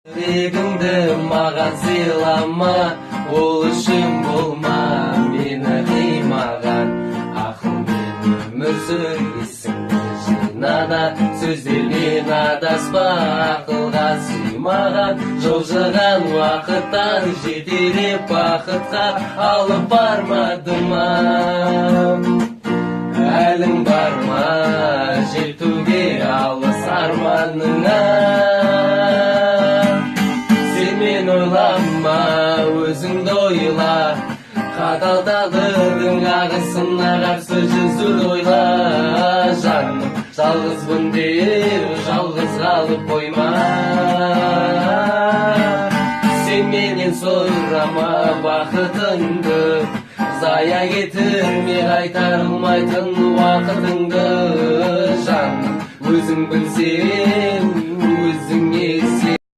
Жүрегіңді маған сыйлама, ол үшін болма мені қимаған. Ақылмен өмір сүресің жинада, сөздермен адаспа, ақылға сыймаған. Жылжыған уақыттан жетелеп бақытқа алып бармады ма? Әлің бар ма жетуге алыс арманыңа? Сен ойлама, өзіңді ойла, қаталдалдың ағысына қарсы жүзуді ойла. Жаным, жалғызбын деп жалғыз қалып қойма. Сен менен сұрама бақытыңды, зая кетірме қайтарылмайтын уақытыңды. Жаным, өзің білсең